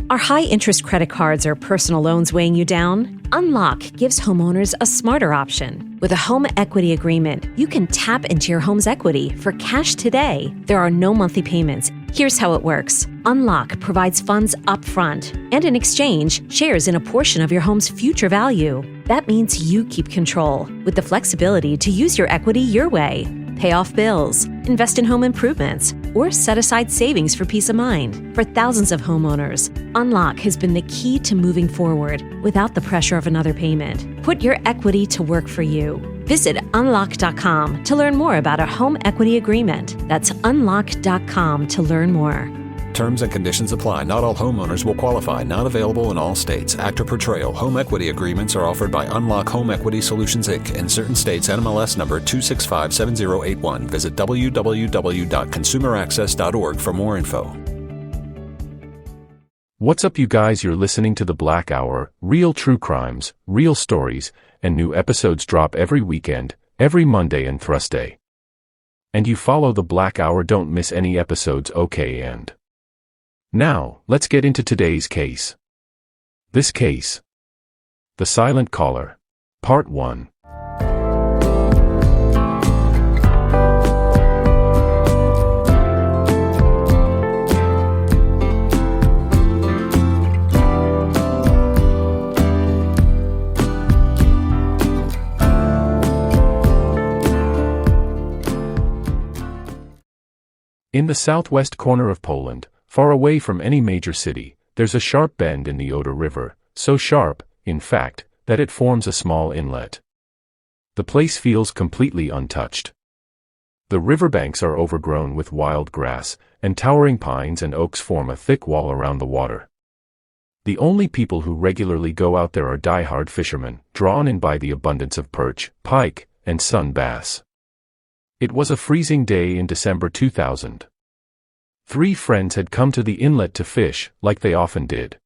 Are high-interest credit cards or personal loans weighing you down? Unlock gives homeowners a smarter option. With a home equity agreement, you can tap into your home's equity for cash today. There are no monthly payments. Here's how it works. Unlock provides funds upfront and in exchange shares in a portion of your home's future value. That means you keep control with the flexibility to use your equity your way. Pay off bills, invest in home improvements, or set aside savings for peace of mind. For thousands of homeowners, Unlock has been the key to moving forward without the pressure of another payment. Put your equity to work for you. Visit unlock.com to learn more about a home equity agreement. That's unlock.com to learn more. Terms and conditions apply. Not all homeowners will qualify. Not available in all states. Actor Portrayal. Home equity agreements are offered by Unlock Home Equity Solutions, Inc. In certain states, NMLS number 2657081. Visit www.consumeraccess.org for more info. What's up, you guys? You're listening to The Black Hour, real true crimes, real stories, and new episodes drop every weekend, every Monday and Thursday. And you follow The Black Hour, don't miss any episodes, okay? And now, let's get into today's case. This case. The Silent Caller. Part 1. In the southwest corner of Poland, far away from any major city, there's a sharp bend in the Oder River, so sharp, in fact, that it forms a small inlet. The place feels completely untouched. The riverbanks are overgrown with wild grass, and towering pines and oaks form a thick wall around the water. The only people who regularly go out there are die-hard fishermen, drawn in by the abundance of perch, pike, and sun bass. It was a freezing day in December 2000. 3 friends had come to the inlet to fish, like they often did.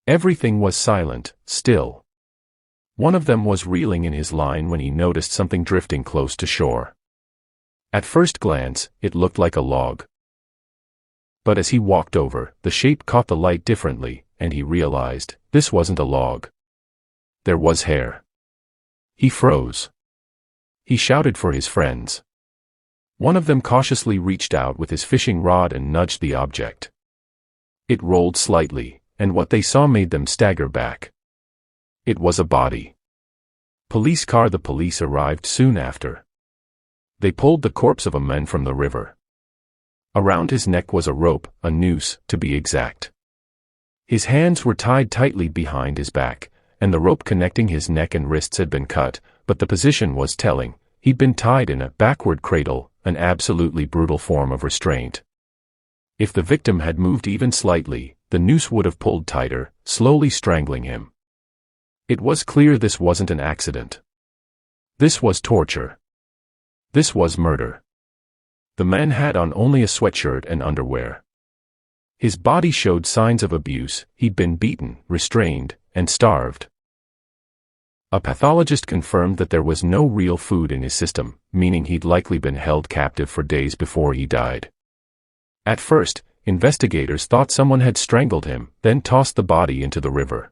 Everything was silent, still. One of them was reeling in his line when he noticed something drifting close to shore. At first glance, it looked like a log. But as he walked over, the shape caught the light differently, and he realized, this wasn't a log. There was hair. He froze. He shouted for his friends. One of them cautiously reached out with his fishing rod and nudged the object. It rolled slightly, and what they saw made them stagger back. It was a body. Police car. The police arrived soon after. They pulled the corpse of a man from the river. Around his neck was a rope, a noose, to be exact. His hands were tied tightly behind his back, and the rope connecting his neck and wrists had been cut, but the position was telling. He'd been tied in a backward cradle, an absolutely brutal form of restraint. If the victim had moved even slightly, the noose would have pulled tighter, slowly strangling him. It was clear this wasn't an accident. This was torture. This was murder. The man had on only a sweatshirt and underwear. His body showed signs of abuse. He'd been beaten, restrained, and starved. A pathologist confirmed that there was no real food in his system, meaning he'd likely been held captive for days before he died. At first, investigators thought someone had strangled him, then tossed the body into the river.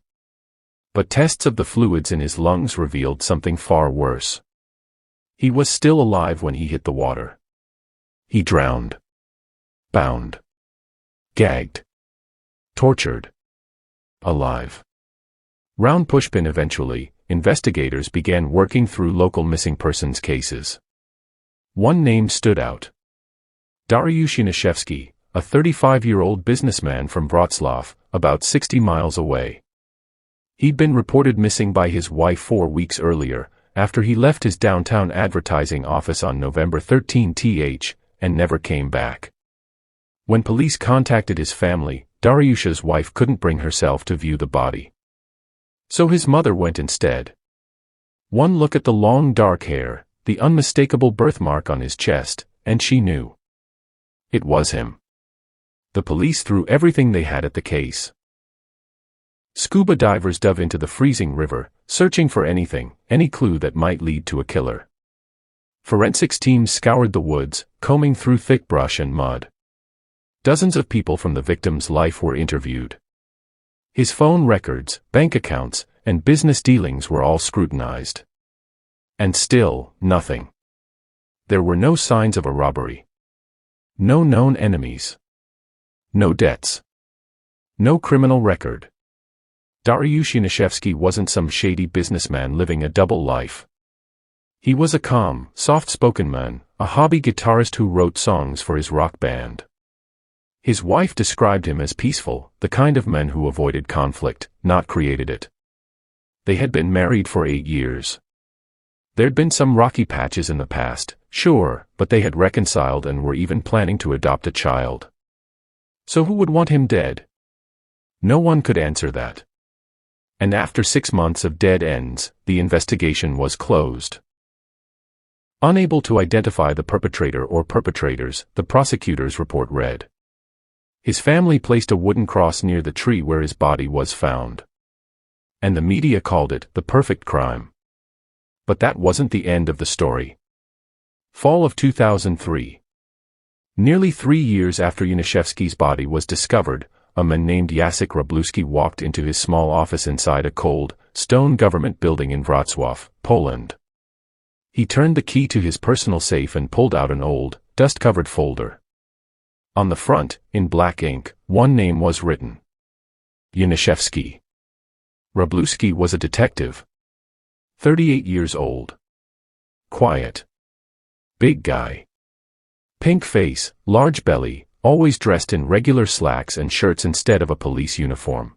But tests of the fluids in his lungs revealed something far worse. He was still alive when he hit the water. He drowned. Bound. Gagged. Tortured. Alive. Round Pushpin. Eventually, investigators began working through local missing persons cases. One name stood out. Dariusz Janaszewski, a 35-year-old businessman from Wrocław, about 60 miles away. He'd been reported missing by his wife 4 weeks earlier, after he left his downtown advertising office on November 13, and never came back. When police contacted his family, Dariusz's wife couldn't bring herself to view the body. So his mother went instead. One look at the long dark hair, the unmistakable birthmark on his chest, and she knew. It was him. The police threw everything they had at the case. Scuba divers dove into the freezing river, searching for anything, any clue that might lead to a killer. Forensics teams scoured the woods, combing through thick brush and mud. Dozens of people from the victim's life were interviewed. His phone records, bank accounts, and business dealings were all scrutinized. And still, nothing. There were no signs of a robbery. No known enemies. No debts. No criminal record. Dariusz Janiszewski wasn't some shady businessman living a double life. He was a calm, soft-spoken man, a hobby guitarist who wrote songs for his rock band. His wife described him as peaceful, the kind of man who avoided conflict, not created it. They had been married for 8 years. There'd been some rocky patches in the past, sure, but they had reconciled and were even planning to adopt a child. So who would want him dead? No one could answer that. And after 6 months of dead ends, the investigation was closed. Unable to identify the perpetrator or perpetrators, the prosecutor's report read. His family placed a wooden cross near the tree where his body was found. And the media called it the perfect crime. But that wasn't the end of the story. Fall of 2003. Nearly 3 years after Janiszewski's body was discovered, a man named Jacek Wróblewski walked into his small office inside a cold, stone government building in Wrocław, Poland. He turned the key to his personal safe and pulled out an old, dust-covered folder. On the front, in black ink, one name was written. Janiszewski. Wróblewski was a detective. 38 years old. Quiet. Big guy. Pink face, large belly, always dressed in regular slacks and shirts instead of a police uniform.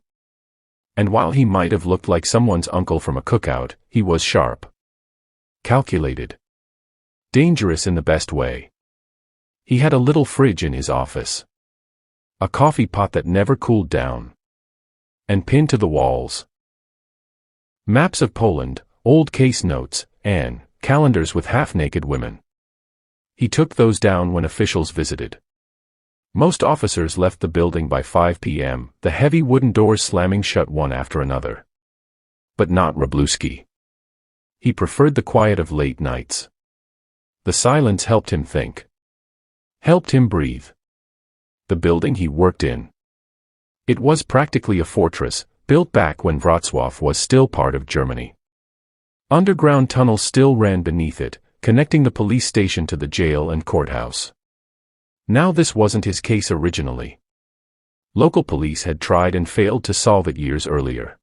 And while he might have looked like someone's uncle from a cookout, he was sharp. Calculated. Dangerous in the best way. He had a little fridge in his office. A coffee pot that never cooled down. And pinned to the walls. Maps of Poland, old case notes, and calendars with half-naked women. He took those down when officials visited. Most officers left the building by 5 p.m., the heavy wooden doors slamming shut one after another. But not Wróblewski. He preferred the quiet of late nights. The silence helped him think. Helped him breathe. The building he worked in. It was practically a fortress, built back when Wrocław was still part of Germany. Underground tunnels still ran beneath it, connecting the police station to the jail and courthouse. Now this wasn't his case originally. Local police had tried and failed to solve it years earlier.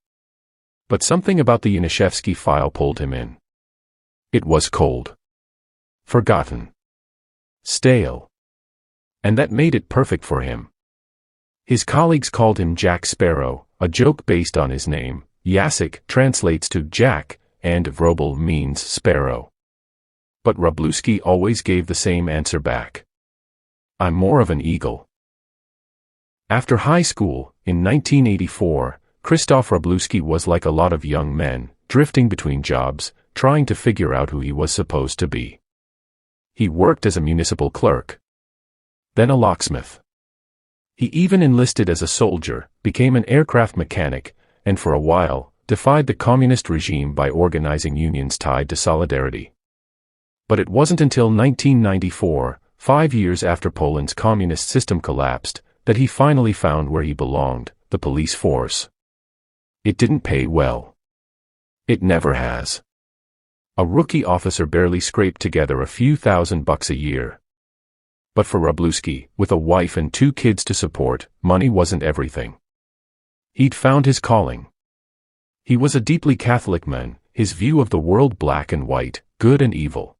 But something about the Janiszewski file pulled him in. It was cold. Forgotten. Stale. And that made it perfect for him. His colleagues called him Jack Sparrow, a joke based on his name. Jacek translates to Jack, and Wróbel means sparrow. But Wróblewski always gave the same answer back. I'm more of an eagle. After high school, in 1984, Krzysztof Wróblewski was like a lot of young men, drifting between jobs, trying to figure out who he was supposed to be. He worked as a municipal clerk. Then a locksmith. He even enlisted as a soldier, became an aircraft mechanic, and for a while, defied the communist regime by organizing unions tied to solidarity. But it wasn't until 1994, 5 years after Poland's communist system collapsed, that he finally found where he belonged, the police force. It didn't pay well. It never has. A rookie officer barely scraped together a few $1,000 a year. But for Wróblewski, with a wife and 2 kids to support, money wasn't everything. He'd found his calling. He was a deeply Catholic man, his view of the world black and white, good and evil.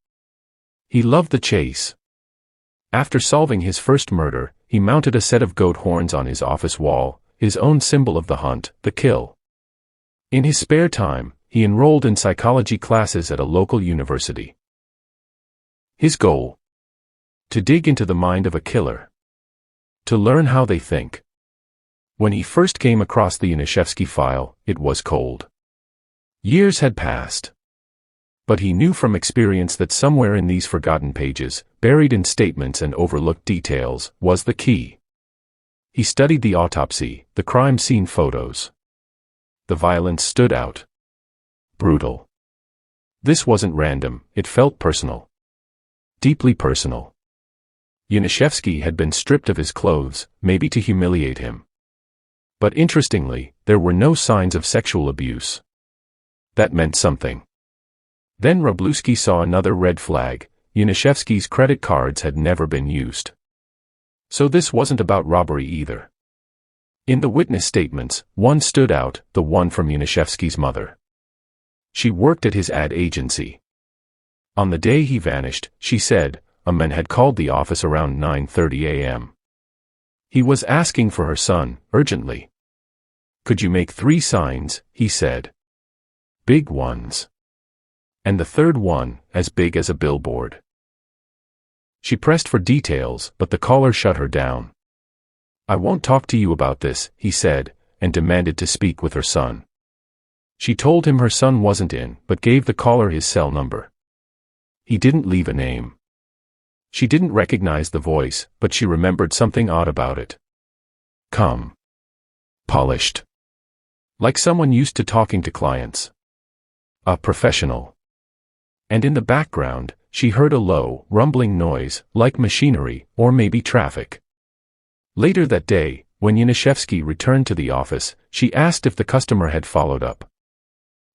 He loved the chase. After solving his first murder, he mounted a set of goat horns on his office wall, his own symbol of the hunt, the kill. In his spare time, he enrolled in psychology classes at a local university. His goal? To dig into the mind of a killer. To learn how they think. When he first came across the Janiszewski file, it was cold. Years had passed. But he knew from experience that somewhere in these forgotten pages, buried in statements and overlooked details, was the key. He studied the autopsy, the crime scene photos. The violence stood out. Brutal. This wasn't random, it felt personal. Deeply personal. Janiszewski had been stripped of his clothes, maybe to humiliate him. But interestingly, there were no signs of sexual abuse. That meant something. Then Wroblewski saw another red flag. Yanishevsky's credit cards had never been used. So this wasn't about robbery either. In the witness statements, one stood out, the one from Yanishevsky's mother. She worked at his ad agency. On the day he vanished, she said, a man had called the office around 9:30 a.m. He was asking for her son, urgently. Could you make 3 signs, he said. Big ones. And the third one, as big as a billboard. She pressed for details, but the caller shut her down. I won't talk to you about this, he said, and demanded to speak with her son. She told him her son wasn't in, but gave the caller his cell number. He didn't leave a name. She didn't recognize the voice, but she remembered something odd about it. Calm. Polished. Like someone used to talking to clients. A professional. And in the background, she heard a low, rumbling noise, like machinery, or maybe traffic. Later that day, when Yanishevsky returned to the office, she asked if the customer had followed up.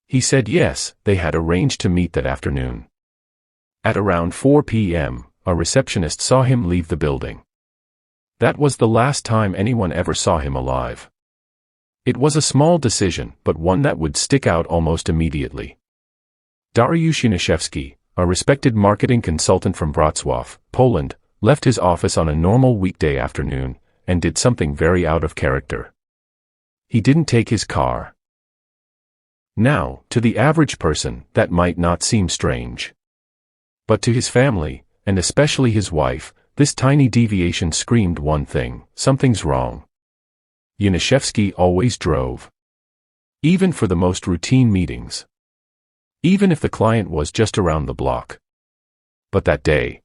He said yes, they had arranged to meet that afternoon. At around 4 p.m., a receptionist saw him leave the building. That was the last time anyone ever saw him alive. It was a small decision, but one that would stick out almost immediately. Dariusz Yanishevsky, a respected marketing consultant from Wrocław, Poland, left his office on a normal weekday afternoon, and did something very out of character. He didn't take his car. Now, to the average person, that might not seem strange. But to his family, and especially his wife, this tiny deviation screamed one thing: something's wrong. Yanishevsky always drove. Even for the most routine meetings. Even if the client was just around the block. But that day,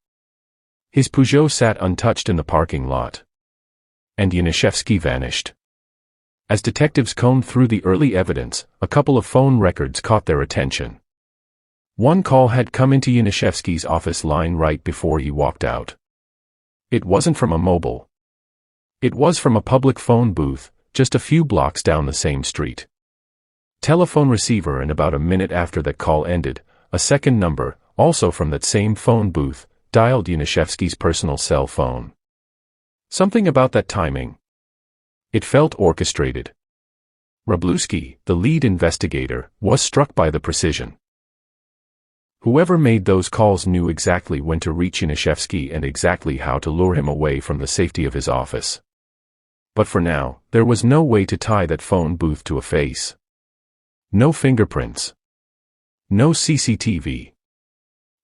his Peugeot sat untouched in the parking lot. And Yanishevsky vanished. As detectives combed through the early evidence, a couple of phone records caught their attention. One call had come into Yanishevsky's office line right before he walked out. It wasn't from a mobile. It was from a public phone booth, just a few blocks down the same street. Telephone receiver, and about a minute after that call ended, a second number, also from that same phone booth, dialed Yanishevsky's personal cell phone. Something about that timing. It felt orchestrated. Wroblewski, the lead investigator, was struck by the precision. Whoever made those calls knew exactly when to reach Yanishevsky and exactly how to lure him away from the safety of his office. But for now, there was no way to tie that phone booth to a face. No fingerprints. No CCTV.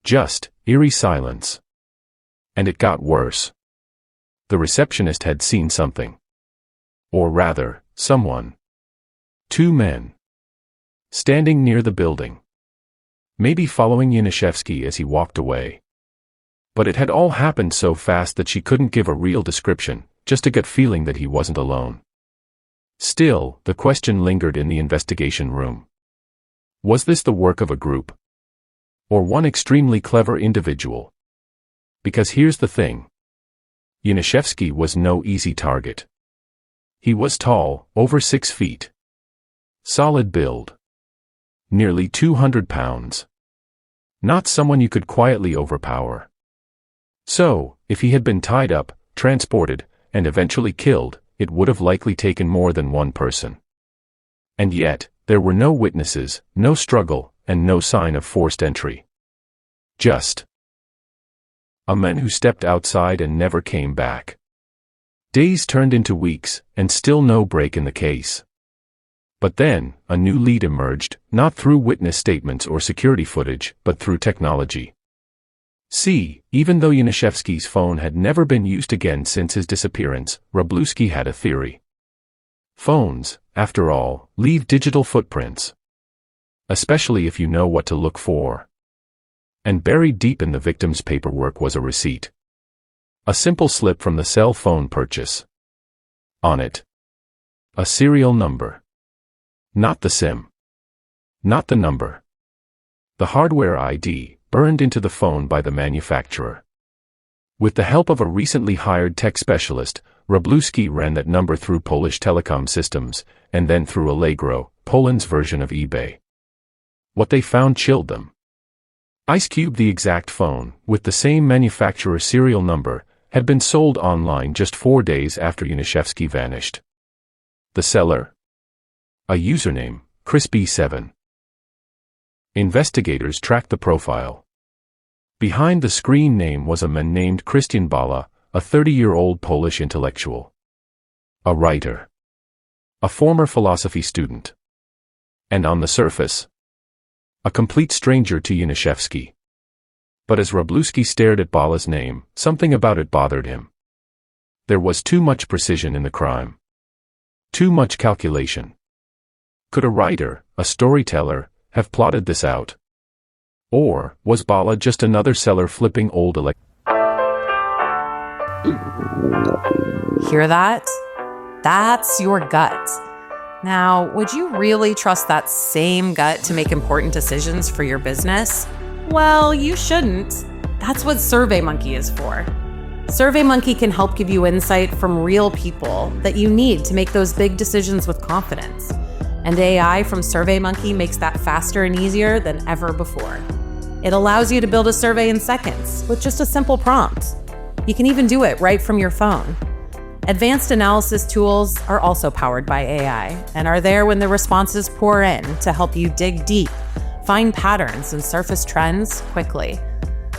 Just eerie silence. And it got worse. The receptionist had seen something. Or rather, someone. 2 men. Standing near the building. Maybe following Yanishevsky as he walked away. But it had all happened so fast that she couldn't give a real description, just a gut feeling that he wasn't alone. Still, the question lingered in the investigation room. Was this the work of a group? Or one extremely clever individual? Because here's the thing. Yanishevsky was no easy target. He was tall, over 6 feet. Solid build. Nearly 200 pounds. Not someone you could quietly overpower. So, if he had been tied up, transported, and eventually killed, it would have likely taken more than one person. And yet, there were no witnesses, no struggle, and no sign of forced entry. Just a man who stepped outside and never came back. Days turned into weeks, and still no break in the case. But then, a new lead emerged, not through witness statements or security footage, but through technology. See, even though Yanishevsky's phone had never been used again since his disappearance, Wroblewski had a theory. Phones, after all, leave digital footprints. Especially if you know what to look for. And buried deep in the victim's paperwork was a receipt. A simple slip from the cell phone purchase. On it, a serial number. Not the SIM. Not the number. The hardware ID, burned into the phone by the manufacturer. With the help of a recently hired tech specialist, Wróblewski ran that number through Polish telecom systems, and then through Allegro, Poland's version of eBay. What they found chilled them. IceCube, the exact phone, with the same manufacturer serial number, had been sold online just 4 days after Janiszewski vanished. The seller? A username, ChrisB7. Investigators tracked the profile. Behind the screen name was a man named Krystian Bala, a 30-year-old Polish intellectual. A writer. A former philosophy student. And on the surface, a complete stranger to Janiszewski. But as Wróblewski stared at Bala's name, something about it bothered him. There was too much precision in the crime. Too much calculation. Could a writer, a storyteller, have plotted this out? Or was Bala just another seller flipping old Hear that? That's your gut. Now, would you really trust that same gut to make important decisions for your business? Well, you shouldn't. That's what SurveyMonkey is for. SurveyMonkey can help give you insight from real people that you need to make those big decisions with confidence. And AI from SurveyMonkey makes that faster and easier than ever before. It allows you to build a survey in seconds with just a simple prompt. You can even do it right from your phone. Advanced analysis tools are also powered by AI and are there when the responses pour in to help you dig deep, find patterns, and surface trends quickly.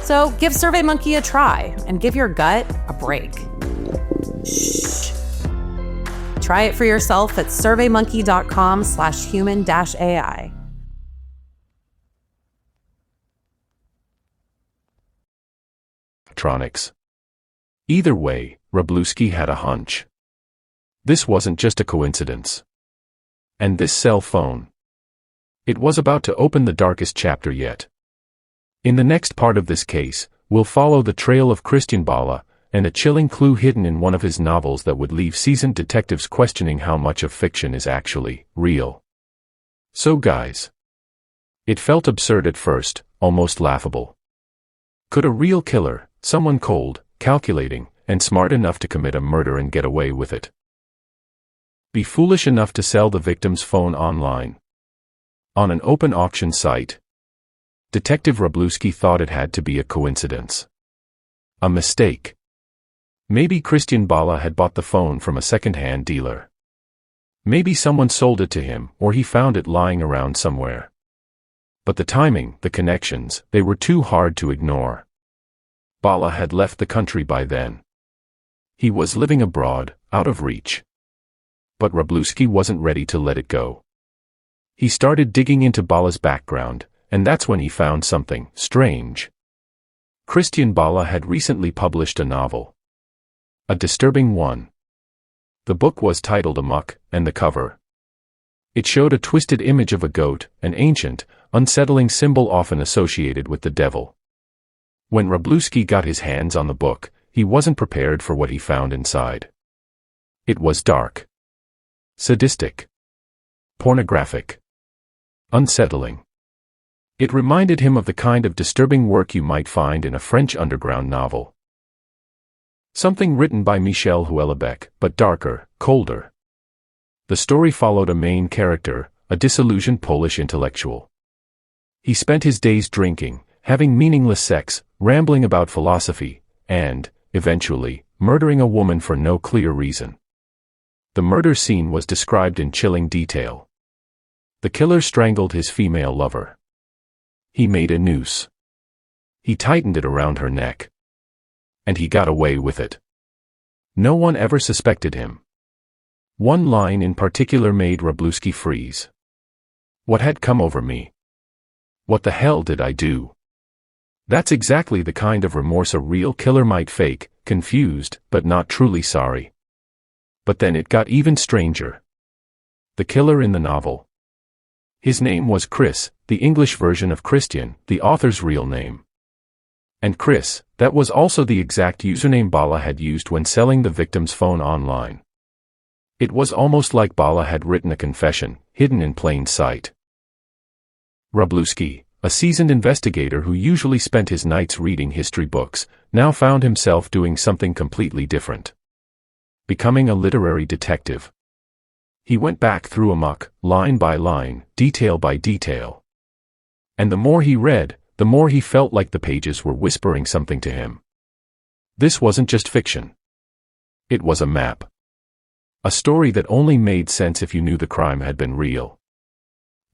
So give SurveyMonkey a try and give your gut a break. Shh. Try it for yourself at surveymonkey.com/human-AI. electronics. Either way, Wróblewski had a hunch. This wasn't just a coincidence. And this cell phone. It was about to open the darkest chapter yet. In the next part of this case, we'll follow the trail of Krystian Bala, and a chilling clue hidden in one of his novels that would leave seasoned detectives questioning how much of fiction is actually real. So guys, it felt absurd at first, almost laughable. Could a real killer, someone cold, calculating, and smart enough to commit a murder and get away with it, be foolish enough to sell the victim's phone online? On an open auction site? Detective Wróblewski thought it had to be a coincidence. A mistake. Maybe Krystian Bala had bought the phone from a second-hand dealer. Maybe someone sold it to him, or he found it lying around somewhere. But the timing, the connections, they were too hard to ignore. Bala had left the country by then. He was living abroad, out of reach. But Wróblewski wasn't ready to let it go. He started digging into Bala's background, and that's when he found something strange. Krystian Bala had recently published a novel. A disturbing one. The book was titled Amok, and the cover. It showed a twisted image of a goat, an ancient, unsettling symbol often associated with the devil. When Wróblewski got his hands on the book, he wasn't prepared for what he found inside. It was dark. Sadistic. Pornographic. Unsettling. It reminded him of the kind of disturbing work you might find in a French underground novel. Something written by Michel Houellebecq, but darker, colder. The story followed a main character, a disillusioned Polish intellectual. He spent his days drinking, having meaningless sex, rambling about philosophy, and, eventually, murdering a woman for no clear reason. The murder scene was described in chilling detail. The killer strangled his female lover. He made a noose. He tightened it around her neck. And he got away with it. No one ever suspected him. One line in particular made Wróblewski freeze. What had come over me? What the hell did I do? That's exactly the kind of remorse a real killer might fake, confused, but not truly sorry. But then it got even stranger. The killer in the novel. His name was Chris, the English version of Krystian, the author's real name. And Chris, that was also the exact username Bala had used when selling the victim's phone online. It was almost like Bala had written a confession, hidden in plain sight. Wróblewski, a seasoned investigator who usually spent his nights reading history books, now found himself doing something completely different. becoming a literary detective. He went back through amok, line by line, detail by detail. And the more he read, the more he felt like the pages were whispering something to him. This wasn't just fiction. It was a map. A story that only made sense if you knew the crime had been real.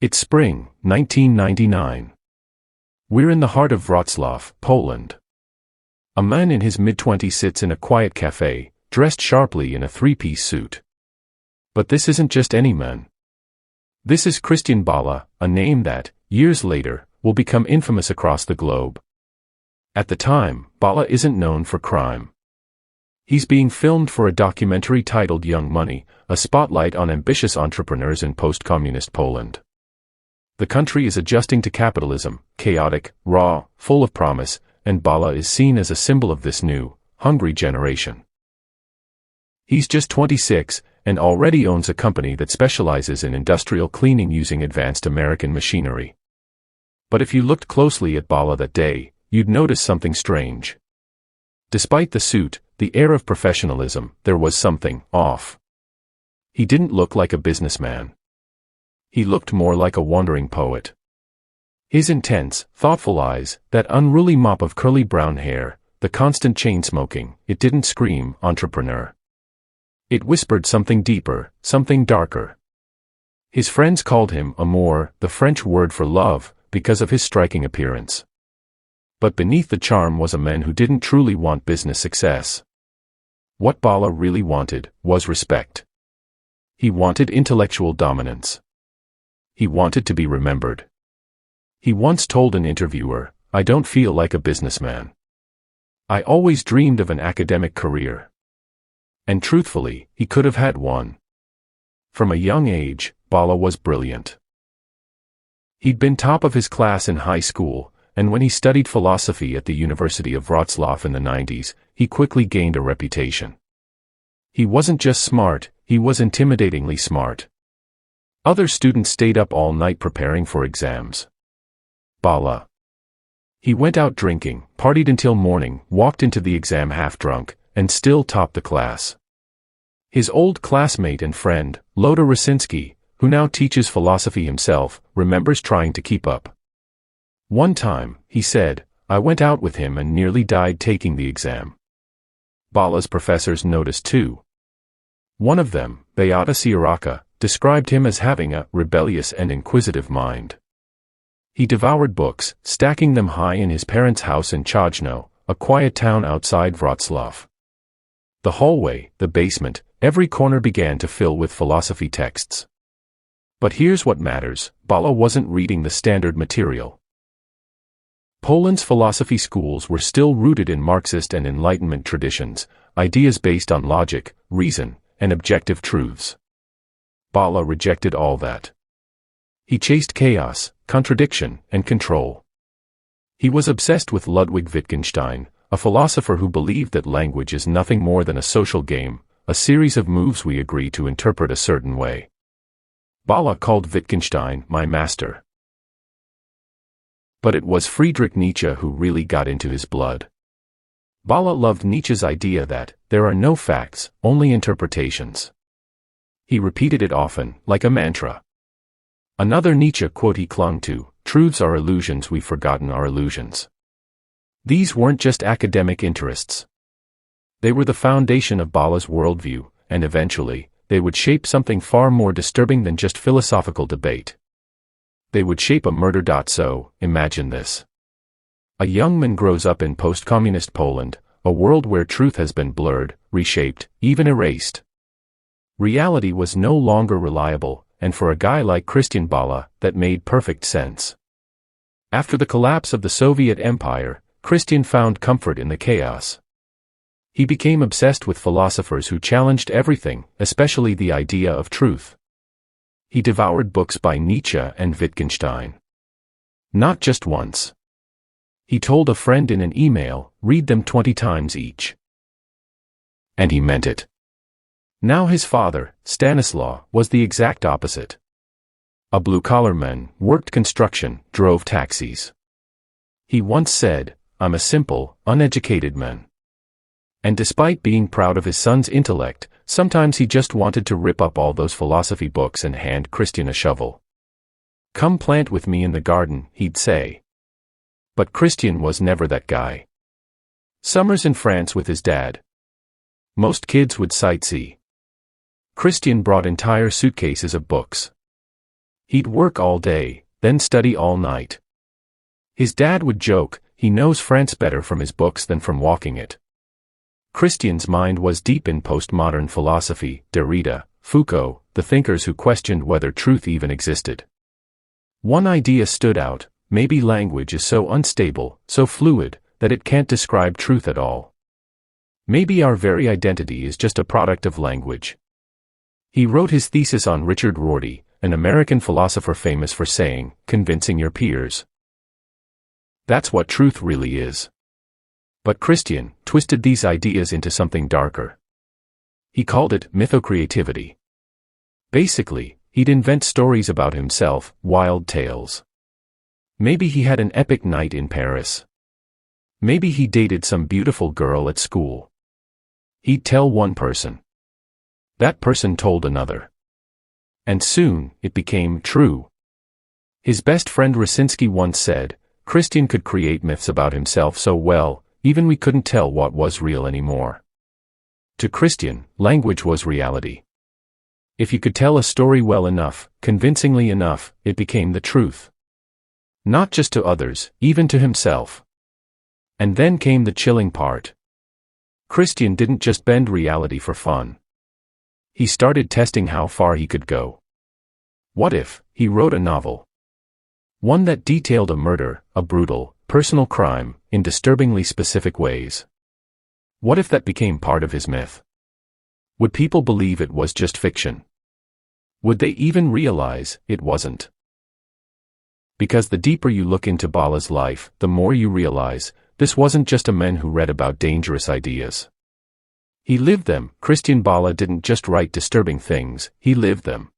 It's spring, 1999. We're in the heart of Wrocław, Poland. A man in his mid-20s sits in a quiet cafe, dressed sharply in a three-piece suit. But this isn't just any man. This is Krystian Bała, a name that, years later, will become infamous across the globe. At the time, Bała isn't known for crime. He's being filmed for a documentary titled Young Money, a spotlight on ambitious entrepreneurs in post-communist Poland. The country is adjusting to capitalism, chaotic, raw, full of promise, and Bała is seen as a symbol of this new, hungry generation. He's just 26, and already owns a company that specializes in industrial cleaning using advanced American machinery. But if you looked closely at Bała that day, you'd notice something strange. Despite the suit, the air of professionalism, there was something off. He didn't look like a businessman. He looked more like a wandering poet. His intense, thoughtful eyes, that unruly mop of curly brown hair, the constant chain smoking, it didn't scream entrepreneur. It whispered something deeper, something darker. His friends called him amour, the French word for love, because of his striking appearance. But beneath the charm was a man who didn't truly want business success. What Bała really wanted was respect. He wanted intellectual dominance. He wanted to be remembered. He once told an interviewer, "I don't feel like a businessman. I always dreamed of an academic career." And truthfully, he could have had one. From a young age, Bała was brilliant. He'd been top of his class in high school, and when he studied philosophy at the University of Wrocław in the 90s, he quickly gained a reputation. He wasn't just smart, he was intimidatingly smart. Other students stayed up all night preparing for exams. Bała. He went out drinking, partied until morning, walked into the exam half-drunk, and still topped the class. His old classmate and friend, Loda Rosinski, who now teaches philosophy himself, remembers trying to keep up. One time, he said, "I went out with him and nearly died taking the exam." Bałą's professors noticed too. One of them, Beata Siaraka, described him as having a rebellious and inquisitive mind. He devoured books, stacking them high in his parents' house in Chojno, a quiet town outside Wrocław. The hallway, the basement, every corner began to fill with philosophy texts. But here's what matters, Bała wasn't reading the standard material. Poland's philosophy schools were still rooted in Marxist and Enlightenment traditions, ideas based on logic, reason, and objective truths. Bała rejected all that. He chased chaos, contradiction, and control. He was obsessed with Ludwig Wittgenstein, a philosopher who believed that language is nothing more than a social game, a series of moves we agree to interpret a certain way. Bała called Wittgenstein my master. But it was Friedrich Nietzsche who really got into his blood. Bała loved Nietzsche's idea that there are no facts, only interpretations. He repeated it often, like a mantra. Another Nietzsche quote he clung to, "Truths are illusions, we've forgotten our illusions." These weren't just academic interests. They were the foundation of Bałą's worldview, and eventually, they would shape something far more disturbing than just philosophical debate. They would shape a murder. So, imagine this. A young man grows up in post-communist Poland, a world where truth has been blurred, reshaped, even erased. Reality was no longer reliable, and for a guy like Krystian Bała, that made perfect sense. After the collapse of the Soviet Empire, Krystian found comfort in the chaos. He became obsessed with philosophers who challenged everything, especially the idea of truth. He devoured books by Nietzsche and Wittgenstein. Not just once. He told a friend in an email, read them 20 times each. And he meant it. Now his father, Stanislaw, was the exact opposite. A blue-collar man, worked construction, drove taxis. He once said, "I'm a simple, uneducated man." And despite being proud of his son's intellect, sometimes he just wanted to rip up all those philosophy books and hand Christian a shovel. "Come plant with me in the garden," he'd say. But Christian was never that guy. Summers in France with his dad. Most kids would sightsee. Christian brought entire suitcases of books. He'd work all day, then study all night. His dad would joke, he knows France better from his books than from walking it. Christian's mind was deep in postmodern philosophy, Derrida, Foucault, the thinkers who questioned whether truth even existed. One idea stood out: maybe language is so unstable, so fluid, that it can't describe truth at all. Maybe our very identity is just a product of language. He wrote his thesis on Richard Rorty, an American philosopher famous for saying, "Convincing your peers. That's what truth really is." But Christian twisted these ideas into something darker. He called it mythocreativity. Basically, he'd invent stories about himself, wild tales. Maybe he had an epic night in Paris. Maybe he dated some beautiful girl at school. He'd tell one person. That person told another. And soon, it became true. His best friend Racinski once said, Christian could create myths about himself so well, even we couldn't tell what was real anymore. To Christian, language was reality. If you could tell a story well enough, convincingly enough, it became the truth. Not just to others, even to himself. And then came the chilling part. Christian didn't just bend reality for fun. He started testing how far he could go. What if he wrote a novel? One that detailed a murder, a brutal, personal crime, in disturbingly specific ways. What if that became part of his myth? Would people believe it was just fiction? Would they even realize it wasn't? Because the deeper you look into Bala's life, the more you realize, this wasn't just a man who read about dangerous ideas. He lived them. Christian Bala didn't just write disturbing things, he lived them.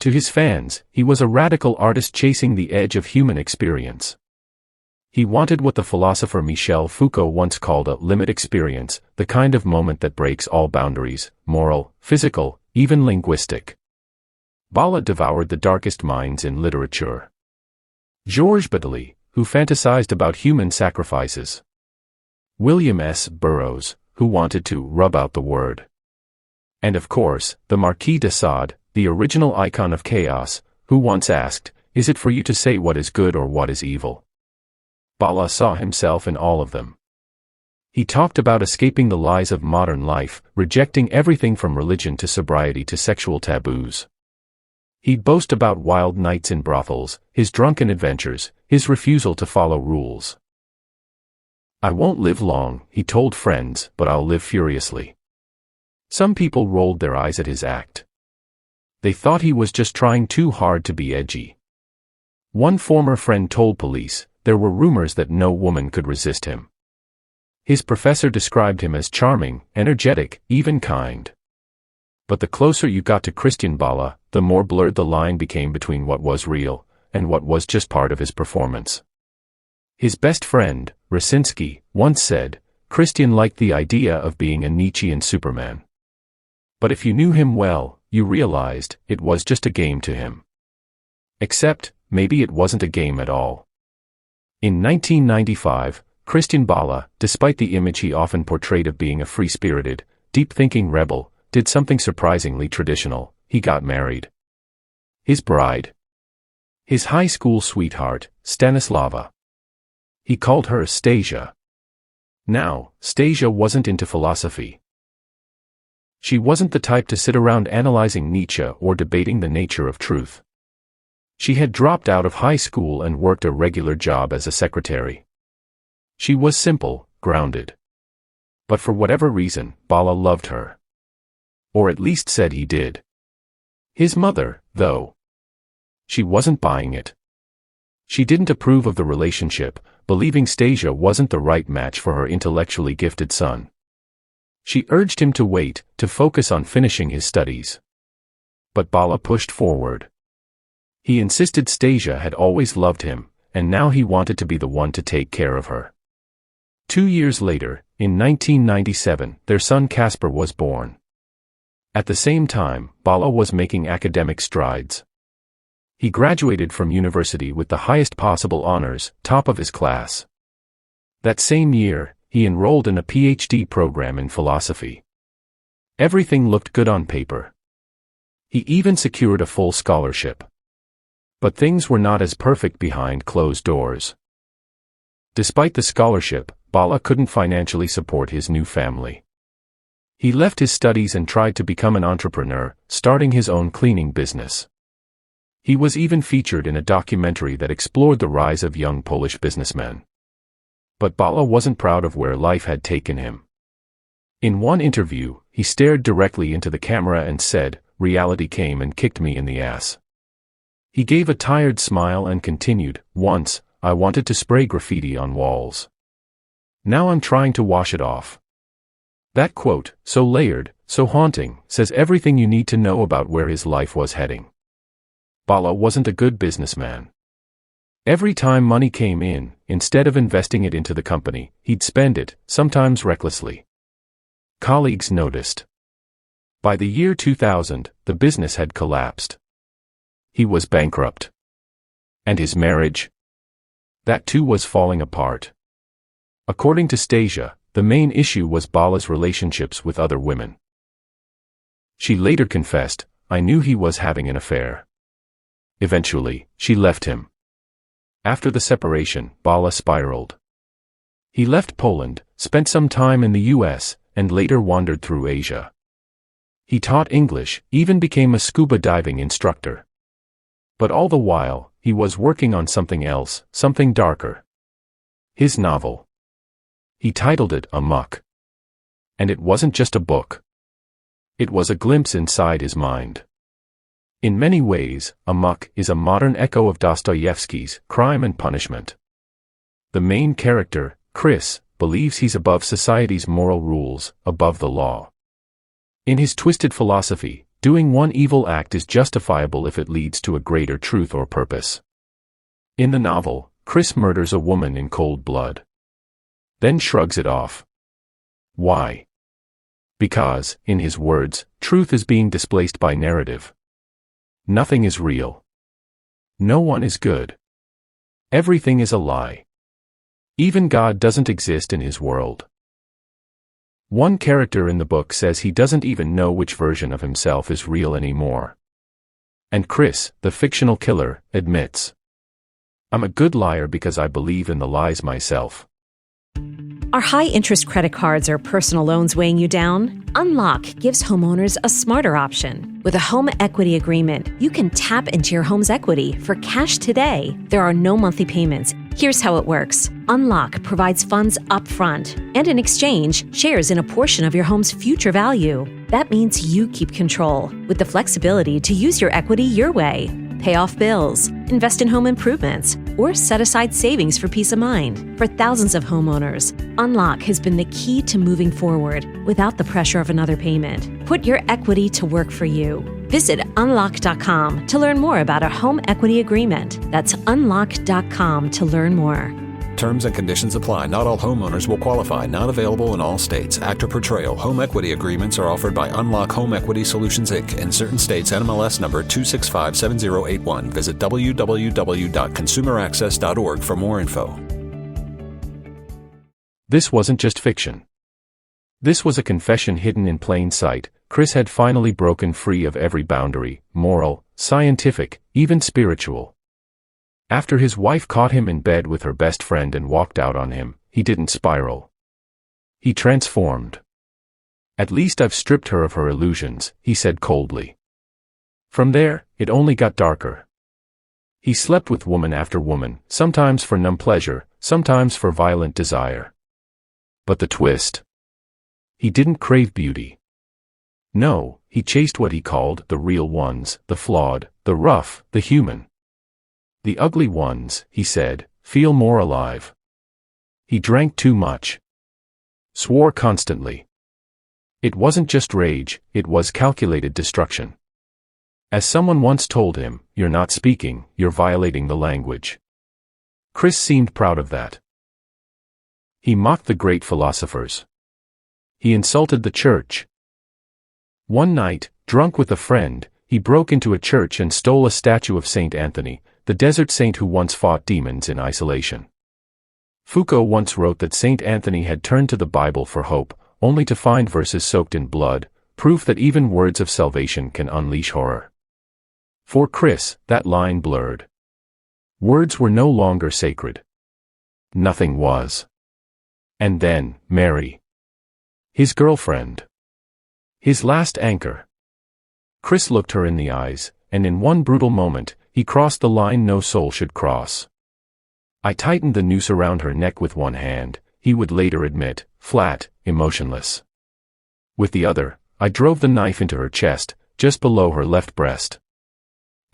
To his fans, he was a radical artist chasing the edge of human experience. He wanted what the philosopher Michel Foucault once called a limit experience, the kind of moment that breaks all boundaries, moral, physical, even linguistic. Bala devoured the darkest minds in literature. Georges Bataille, who fantasized about human sacrifices. William S. Burroughs, who wanted to rub out the word. And of course, the Marquis de Sade, the original icon of chaos, who once asked, "Is it for you to say what is good or what is evil?" Bala saw himself in all of them. He talked about escaping the lies of modern life, rejecting everything from religion to sobriety to sexual taboos. He'd boast about wild nights in brothels, his drunken adventures, his refusal to follow rules. "I won't live long," he told friends, "but I'll live furiously." Some people rolled their eyes at his act. They thought he was just trying too hard to be edgy. One former friend told police, there were rumors that no woman could resist him. His professor described him as charming, energetic, even kind. But the closer you got to Christian Bala, the more blurred the line became between what was real and what was just part of his performance. His best friend, Racinski, once said, Christian liked the idea of being a Nietzschean Superman. But if you knew him well, you realized it was just a game to him. Except, maybe it wasn't a game at all. In 1995, Christian Bala, despite the image he often portrayed of being a free-spirited, deep-thinking rebel, did something surprisingly traditional. He got married. His bride. His high school sweetheart, Stanislava. He called her Stasia. Now, Stasia wasn't into philosophy. She wasn't the type to sit around analyzing Nietzsche or debating the nature of truth. She had dropped out of high school and worked a regular job as a secretary. She was simple, grounded. But for whatever reason, Bala loved her. Or at least said he did. His mother, though. She wasn't buying it. She didn't approve of the relationship, believing Stasia wasn't the right match for her intellectually gifted son. She urged him to wait, to focus on finishing his studies. But Bala pushed forward. He insisted Stasia had always loved him, and now he wanted to be the one to take care of her. 2 years later, In 1997, their son Casper was born. At the same time, Bala was making academic strides. He graduated from university with the highest possible honors, top of his class. That same year, he enrolled in a PhD program in philosophy. Everything looked good on paper. He even secured a full scholarship. But things were not as perfect behind closed doors. Despite the scholarship, Bala couldn't financially support his new family. He left his studies and tried to become an entrepreneur, starting his own cleaning business. He was even featured in a documentary that explored the rise of young Polish businessmen. But Bala wasn't proud of where life had taken him. In one interview, he stared directly into the camera and said, "Reality came and kicked me in the ass." He gave a tired smile and continued, "Once, I wanted to spray graffiti on walls. Now I'm trying to wash it off." That quote, so layered, so haunting, says everything you need to know about where his life was heading. Bala wasn't a good businessman. Every time money came in, instead of investing it into the company, he'd spend it, sometimes recklessly. Colleagues noticed. By the year 2000, the business had collapsed. He was bankrupt. And his marriage? That too was falling apart. According to Stasia, the main issue was Bala's relationships with other women. She later confessed, "I knew he was having an affair." Eventually, she left him. After the separation, Bala spiraled. He left Poland, spent some time in the US, and later wandered through Asia. He taught English, even became a scuba diving instructor. But all the while, he was working on something else, something darker. His novel. He titled it Amok. And it wasn't just a book. It was a glimpse inside his mind. In many ways, Amok is a modern echo of Dostoevsky's Crime and Punishment. The main character, Chris, believes he's above society's moral rules, above the law. In his twisted philosophy, doing one evil act is justifiable if it leads to a greater truth or purpose. In the novel, Chris murders a woman in cold blood. Then shrugs it off. Why? Because, in his words, truth is being displaced by narrative. Nothing is real. No one is good. Everything is a lie. Even God doesn't exist in his world. One character in the book says he doesn't even know which version of himself is real anymore. And Chris, the fictional killer, admits, "I'm a good liar because I believe in the lies myself." Are high-interest credit cards or personal loans weighing you down? Unlock gives homeowners a smarter option. With a home equity agreement, you can tap into your home's equity for cash today. There are no monthly payments. Here's how it works. Unlock provides funds upfront and in exchange, shares in a portion of your home's future value. That means you keep control with the flexibility to use your equity your way. Pay off bills, invest in home improvements, or set aside savings for peace of mind. For thousands of homeowners, Unlock has been the key to moving forward without the pressure of another payment. Put your equity to work for you. Visit unlock.com to learn more about a home equity agreement. That's unlock.com to learn more. Terms and conditions apply. Not all homeowners will qualify. Not available in all states. Actor Portrayal. Home equity agreements are offered by Unlock Home Equity Solutions, Inc. In certain states, NMLS number 2657081. Visit www.consumeraccess.org for more info. This wasn't just fiction. This was a confession hidden in plain sight. Chris had finally broken free of every boundary, moral, scientific, even spiritual. After his wife caught him in bed with her best friend and walked out on him, he didn't spiral. He transformed. "At least I've stripped her of her illusions," he said coldly. From there, it only got darker. He slept with woman after woman, sometimes for numb pleasure, sometimes for violent desire. But the twist? He didn't crave beauty. No, he chased what he called the real ones, the flawed, the rough, the human. The ugly ones, he said, feel more alive. He drank too much. Swore constantly. It wasn't just rage, it was calculated destruction. As someone once told him, "You're not speaking, you're violating the language." Chris seemed proud of that. He mocked the great philosophers. he insulted the church. One night, drunk with a friend, he broke into a church and stole a statue of Saint Anthony, the desert saint who once fought demons in isolation. Foucault once wrote that Saint Anthony had turned to the Bible for hope, only to find verses soaked in blood, proof that even words of salvation can unleash horror. For Chris, that line blurred. Words were no longer sacred. Nothing was. And then, Mary. His girlfriend. His last anchor. Chris looked her in the eyes, and in one brutal moment, he crossed the line no soul should cross. I tightened the noose around her neck with one hand, he would later admit, flat, emotionless. With the other, I drove the knife into her chest, just below her left breast.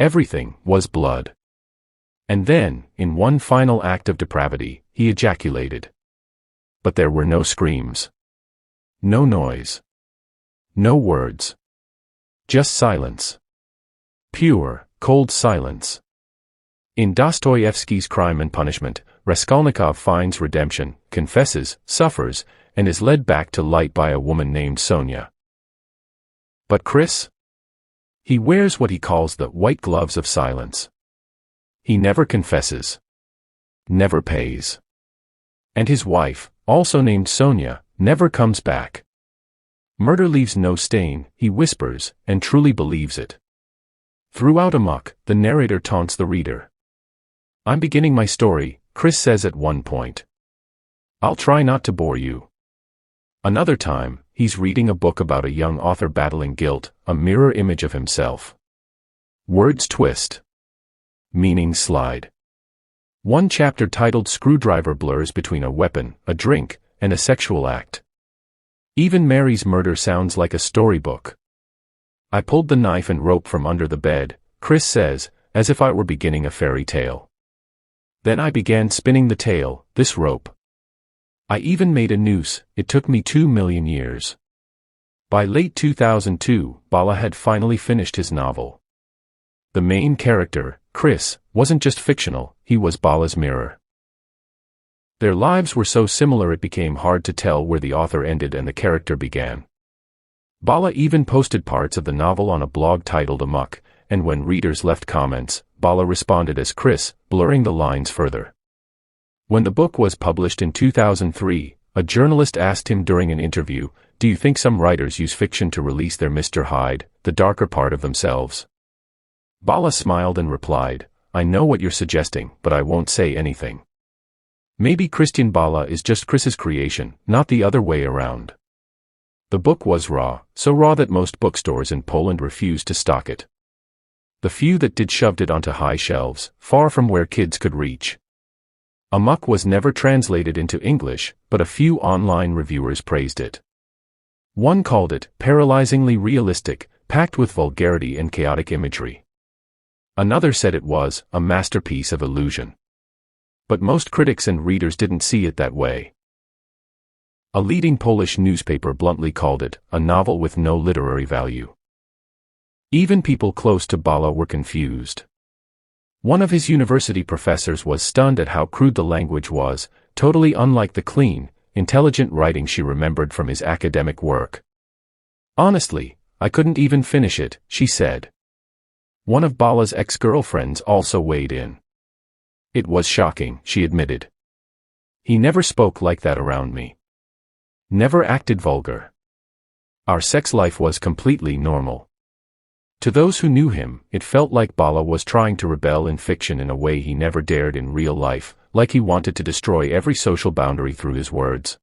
Everything was blood. And then, in one final act of depravity, he ejaculated. But there were no screams. No noise. No words. Just silence. Pure, cold silence. In Dostoevsky's Crime and Punishment, Raskolnikov finds redemption, confesses, suffers, and is led back to light by a woman named Sonia. But Chris? He wears what he calls the white gloves of silence. He never confesses. Never pays. And his wife, also named Sonia, never comes back. Murder leaves no stain, he whispers, and truly believes it. Throughout Amok, the narrator taunts the reader. I'm beginning my story, Chris says at one point. I'll try not to bore you. Another time, he's reading a book about a young author battling guilt, a mirror image of himself. Words twist. Meanings slide. One chapter titled Screwdriver blurs between a weapon, a drink, and a sexual act. Even Mary's murder sounds like a storybook. I pulled the knife and rope from under the bed, Chris says, as if I were beginning a fairy tale. Then I began spinning the tale, this rope. I even made a noose, it took me 2 million years. By late 2002, Bala had finally finished his novel. The main character, Chris, wasn't just fictional, he was Bala's mirror. Their lives were so similar it became hard to tell where the author ended and the character began. Bala even posted parts of the novel on a blog titled Amok, and when readers left comments, Bala responded as Chris, blurring the lines further. When the book was published in 2003, a journalist asked him during an interview, "Do you think some writers use fiction to release their Mr. Hyde, the darker part of themselves?" Bala smiled and replied, "I know what you're suggesting, but I won't say anything." Maybe Christian Bala is just Chris's creation, not the other way around. The book was raw, so raw that most bookstores in Poland refused to stock it. The few that did shoved it onto high shelves, far from where kids could reach. Amok was never translated into English, but a few online reviewers praised it. One called it paralyzingly realistic, packed with vulgarity and chaotic imagery. Another said it was a masterpiece of illusion. But most critics and readers didn't see it that way. A leading Polish newspaper bluntly called it a novel with no literary value. Even people close to Bala were confused. One of his university professors was stunned at how crude the language was, totally unlike the clean, intelligent writing she remembered from his academic work. "Honestly, I couldn't even finish it," she said. One of Bala's ex-girlfriends also weighed in. "It was shocking," she admitted. "He never spoke like that around me. Never acted vulgar. Our sex life was completely normal." To those who knew him, it felt like Bala was trying to rebel in fiction in a way he never dared in real life, like he wanted to destroy every social boundary through his words.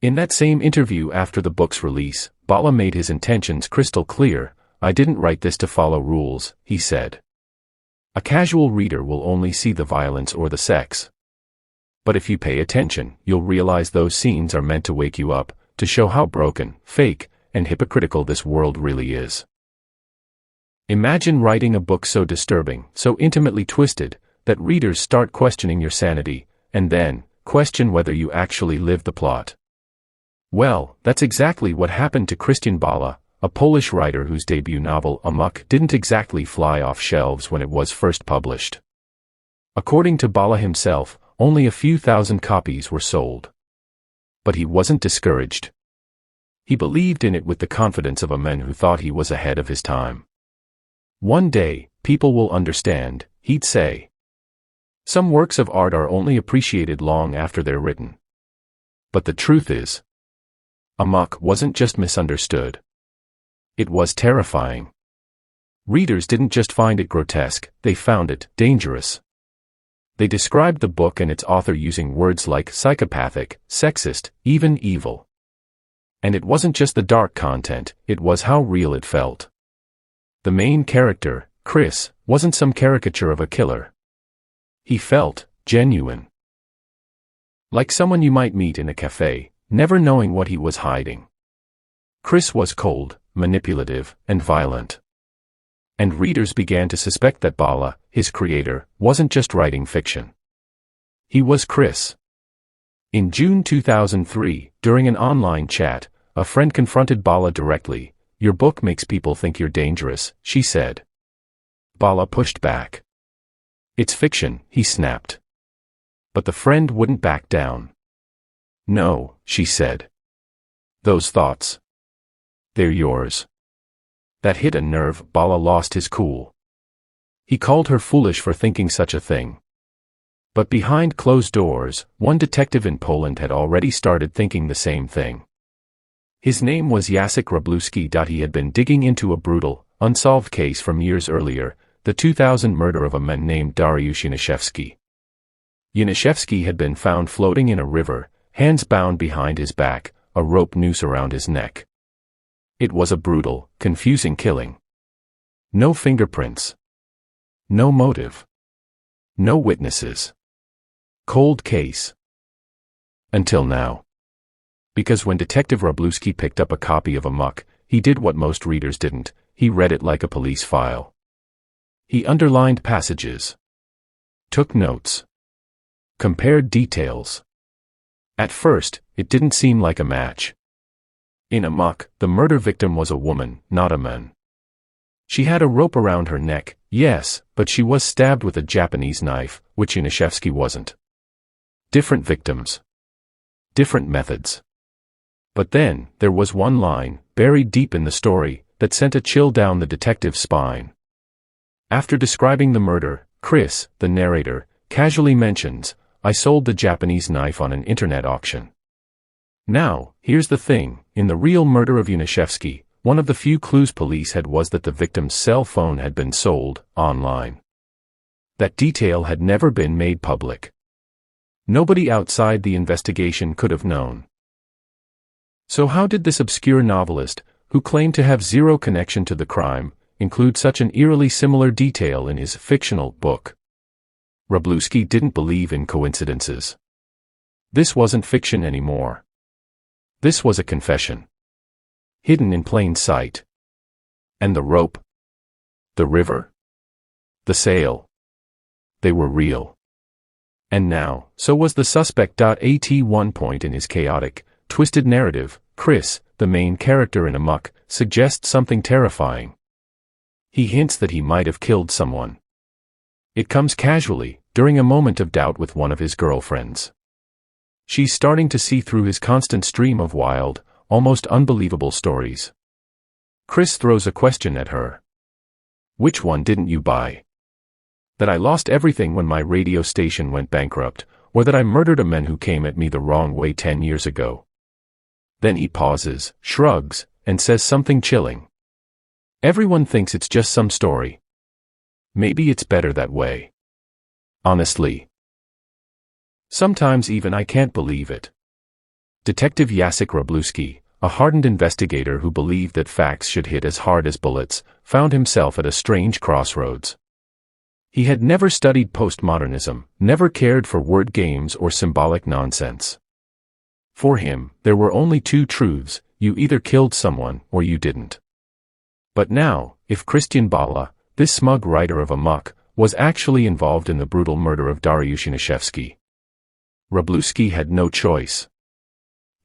In that same interview after the book's release, Bala made his intentions crystal clear. "I didn't write this to follow rules," he said. "A casual reader will only see the violence or the sex. But if you pay attention, you'll realize those scenes are meant to wake you up, to show how broken, fake, and hypocritical this world really is." Imagine writing a book so disturbing, so intimately twisted, that readers start questioning your sanity, and then, question whether you actually live the plot. Well, that's exactly what happened to Christian Bala, a Polish writer whose debut novel Amok didn't exactly fly off shelves when it was first published. According to Bala himself, only a few thousand copies were sold. But he wasn't discouraged. He believed in it with the confidence of a man who thought he was ahead of his time. One day, people will understand, he'd say. Some works of art are only appreciated long after they're written. But the truth is, Amok wasn't just misunderstood. It was terrifying. Readers didn't just find it grotesque, they found it dangerous. They described the book and its author using words like psychopathic, sexist, even evil. And it wasn't just the dark content, it was how real it felt. The main character, Chris, wasn't some caricature of a killer. He felt genuine. Like someone you might meet in a cafe, never knowing what he was hiding. Chris was cold, manipulative, and violent. And readers began to suspect that Bala, his creator, wasn't just writing fiction. He was Chris. In June 2003, during an online chat, a friend confronted Bala directly. "Your book makes people think you're dangerous," she said. Bala pushed back. "It's fiction," he snapped. But the friend wouldn't back down. "No," she said. "Those thoughts. They're yours." That hit a nerve. Bala lost his cool. He called her foolish for thinking such a thing. But behind closed doors, one detective in Poland had already started thinking the same thing. His name was Jacek Wróblewski. He had been digging into a brutal, unsolved case from years earlier, the 2000 murder of a man named Dariusz Janiszewski. Janiszewski had been found floating in a river, hands bound behind his back, a rope noose around his neck. It was a brutal, confusing killing. No fingerprints. No motive. No witnesses. Cold case. Until now. Because when Detective Wróblewski picked up a copy of Amok, he did what most readers didn't, he read it like a police file. He underlined passages. Took notes. Compared details. At first, it didn't seem like a match. In Amok, the murder victim was a woman, not a man. She had a rope around her neck, yes, but she was stabbed with a Japanese knife, which Janiszewski wasn't. Different victims. Different methods. But then, there was one line, buried deep in the story, that sent a chill down the detective's spine. After describing the murder, Chris, the narrator, casually mentions, "I sold the Japanese knife on an internet auction." Now, here's the thing, in the real murder of Janiszewski, one of the few clues police had was that the victim's cell phone had been sold, online. That detail had never been made public. Nobody outside the investigation could have known. So how did this obscure novelist, who claimed to have zero connection to the crime, include such an eerily similar detail in his fictional book? Wróblewski didn't believe in coincidences. This wasn't fiction anymore. This was a confession. Hidden in plain sight. And the rope? The river? The sail? They were real. And now, so was the suspect. At one point in his chaotic, twisted narrative, Chris, the main character in Amok, suggests something terrifying. He hints that he might have killed someone. It comes casually, during a moment of doubt with one of his girlfriends. She's starting to see through his constant stream of wild, almost unbelievable stories. Chris throws a question at her. "Which one didn't you buy? That I lost everything when my radio station went bankrupt, or that I murdered a man who came at me the wrong way 10 years ago?" Then he pauses, shrugs, and says something chilling. "Everyone thinks it's just some story. Maybe it's better that way. Honestly. Sometimes even I can't believe it." Detective Jacek Wróblewski, a hardened investigator who believed that facts should hit as hard as bullets, found himself at a strange crossroads. He had never studied postmodernism, never cared for word games or symbolic nonsense. For him, there were only two truths: you either killed someone or you didn't. But now, if Christian Bala, this smug writer of Amok, was actually involved in the brutal murder of Dariusz Janiszewski, Wróblewski had no choice.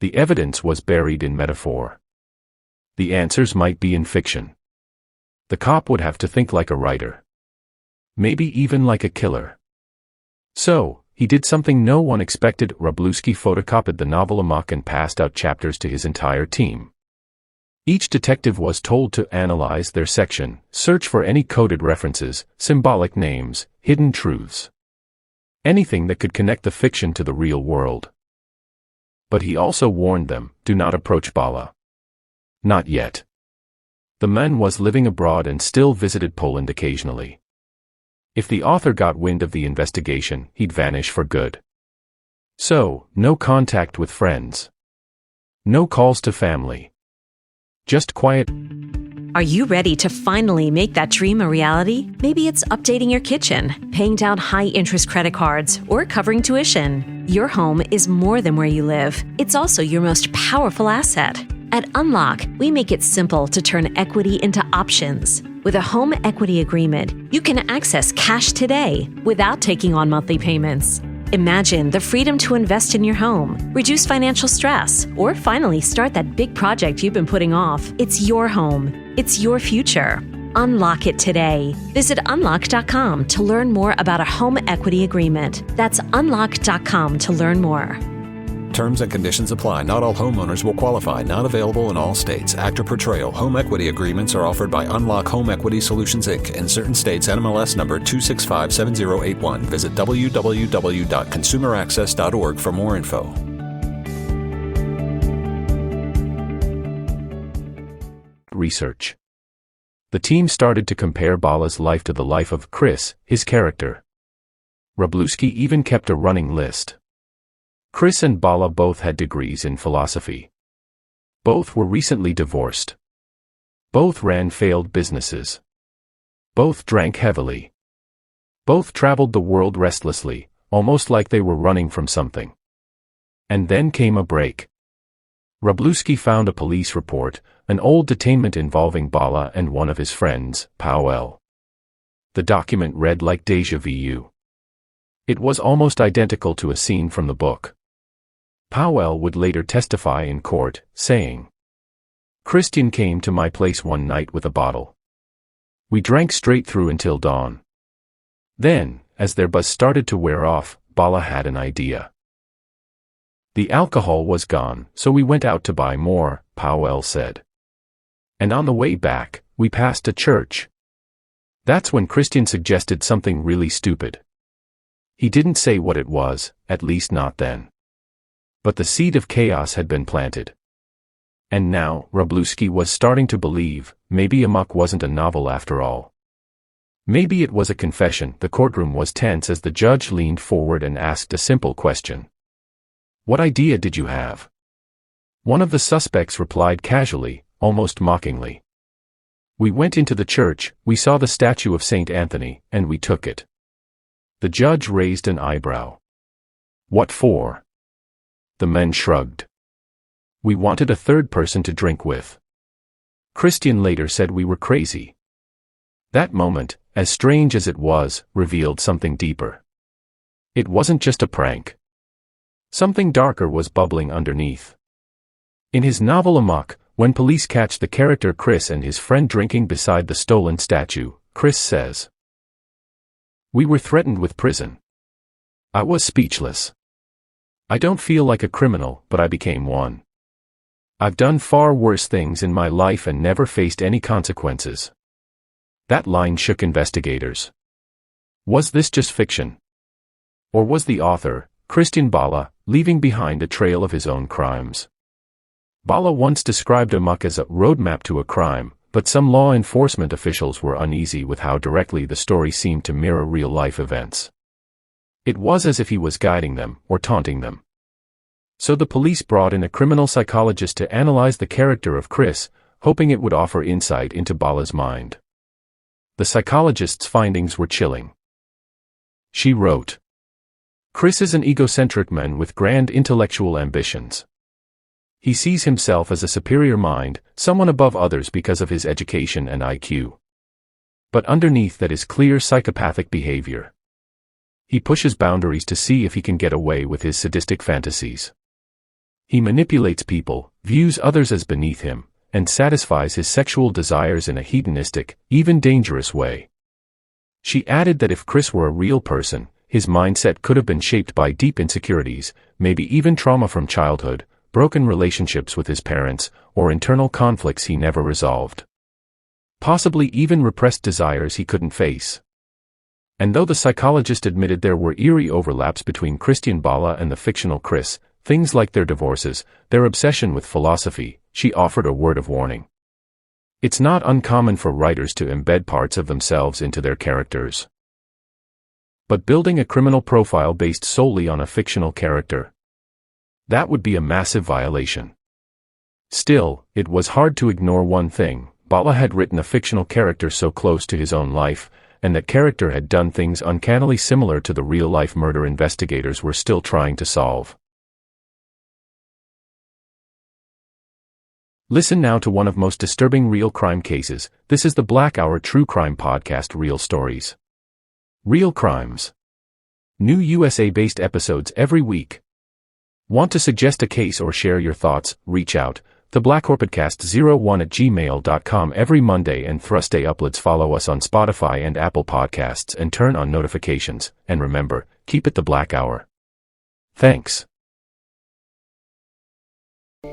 The evidence was buried in metaphor. The answers might be in fiction. The cop would have to think like a writer. Maybe even like a killer. So, he did something no one expected. Wróblewski photocopied the novel Amok and passed out chapters to his entire team. Each detective was told to analyze their section, search for any coded references, symbolic names, hidden truths. Anything that could connect the fiction to the real world. But he also warned them, do not approach Bala. Not yet. The man was living abroad and still visited Poland occasionally. If the author got wind of the investigation, he'd vanish for good. So, no contact with friends. No calls to family. Just quiet. Are you ready to finally make that dream a reality? Maybe it's updating your kitchen, paying down high-interest credit cards, or covering tuition. Your home is more than where you live. It's also your most powerful asset. At Unlock, we make it simple to turn equity into options. With a home equity agreement, you can access cash today without taking on monthly payments. Imagine the freedom to invest in your home, reduce financial stress, or finally start that big project you've been putting off. It's your home. It's your future. Unlock it today. Visit unlock.com to learn more about a home equity agreement. That's unlock.com to learn more. Terms and conditions apply. Not all homeowners will qualify. Not available in all states. Actor Portrayal. Home equity agreements are offered by Unlock Home Equity Solutions, Inc. In certain states, NMLS number 2657081. Visit www.consumeraccess.org for more info. Research. The team started to compare Bala's life to the life of Chris, his character. Wroblewski even kept a running list. Chris and Bala both had degrees in philosophy. Both were recently divorced. Both ran failed businesses. Both drank heavily. Both traveled the world restlessly, almost like they were running from something. And then came a break. Wroblewski found a police report, an old detainment involving Bala and one of his friends, Powell. The document read like déjà vu. It was almost identical to a scene from the book. Powell would later testify in court, saying, "Christian came to my place one night with a bottle. We drank straight through until dawn. Then, as their buzz started to wear off, Bala had an idea. The alcohol was gone, so we went out to buy more," Powell said. "And on the way back, we passed a church. That's when Christian suggested something really stupid. He didn't say what it was, at least not then. But the seed of chaos had been planted. And now, Wroblewski was starting to believe, maybe Amok wasn't a novel after all. Maybe it was a confession." The courtroom was tense as the judge leaned forward and asked a simple question. "What idea did you have?" One of the suspects replied casually, almost mockingly. "We went into the church, we saw the statue of Saint Anthony, and we took it." The judge raised an eyebrow. "What for?" The men shrugged. "We wanted a third person to drink with." Christian later said we were crazy. That moment, as strange as it was, revealed something deeper. It wasn't just a prank. Something darker was bubbling underneath. In his novel Amok, when police catch the character Chris and his friend drinking beside the stolen statue, Chris says, "We were threatened with prison. I was speechless. I don't feel like a criminal, but I became one. I've done far worse things in my life and never faced any consequences." That line shook investigators. Was this just fiction? Or was the author, Christian Bala, leaving behind a trail of his own crimes? Bala once described Amok as a roadmap to a crime, but some law enforcement officials were uneasy with how directly the story seemed to mirror real-life events. It was as if he was guiding them, or taunting them. So the police brought in a criminal psychologist to analyze the character of Chris, hoping it would offer insight into Bala's mind. The psychologist's findings were chilling. She wrote, "Chris is an egocentric man with grand intellectual ambitions. He sees himself as a superior mind, someone above others because of his education and IQ. But underneath that is clear psychopathic behavior. He pushes boundaries to see if he can get away with his sadistic fantasies. He manipulates people, views others as beneath him, and satisfies his sexual desires in a hedonistic, even dangerous way." She added that if Chris were a real person, his mindset could have been shaped by deep insecurities, maybe even trauma from childhood, broken relationships with his parents, or internal conflicts he never resolved. Possibly even repressed desires he couldn't face. And though the psychologist admitted there were eerie overlaps between Christian Bala and the fictional Chris, things like their divorces, their obsession with philosophy, she offered a word of warning. It's not uncommon for writers to embed parts of themselves into their characters. But building a criminal profile based solely on a fictional character, that would be a massive violation. Still, it was hard to ignore one thing: Bala had written a fictional character so close to his own life, and that character had done things uncannily similar to the real-life murder investigators were still trying to solve. Listen now to one of most disturbing real crime cases. This is the Black Hour True Crime Podcast, Real Stories. Real crimes. New USA-based episodes every week. Want to suggest a case or share your thoughts? Reach out. theblackhourpodcast01@gmail.com every Monday and Thursday uploads. Follow us on Spotify and Apple Podcasts and turn on notifications. And remember, keep it the Black Hour. Thanks.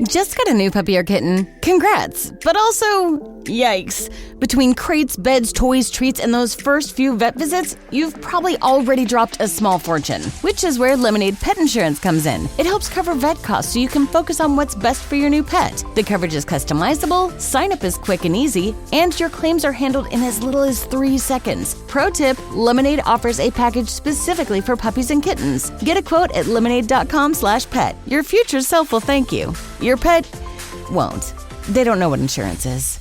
Just got a new puppy or kitten? Congrats! But also, yikes. Between crates, beds, toys, treats, and those first few vet visits, you've probably already dropped a small fortune, which is where Lemonade Pet Insurance comes in. It helps cover vet costs so you can focus on what's best for your new pet. The coverage is customizable, sign-up is quick and easy, and your claims are handled in as little as 3 seconds. Pro tip, Lemonade offers a package specifically for puppies and kittens. Get a quote at lemonade.com/pet. Your future self will thank you. Your pet won't. They don't know what insurance is.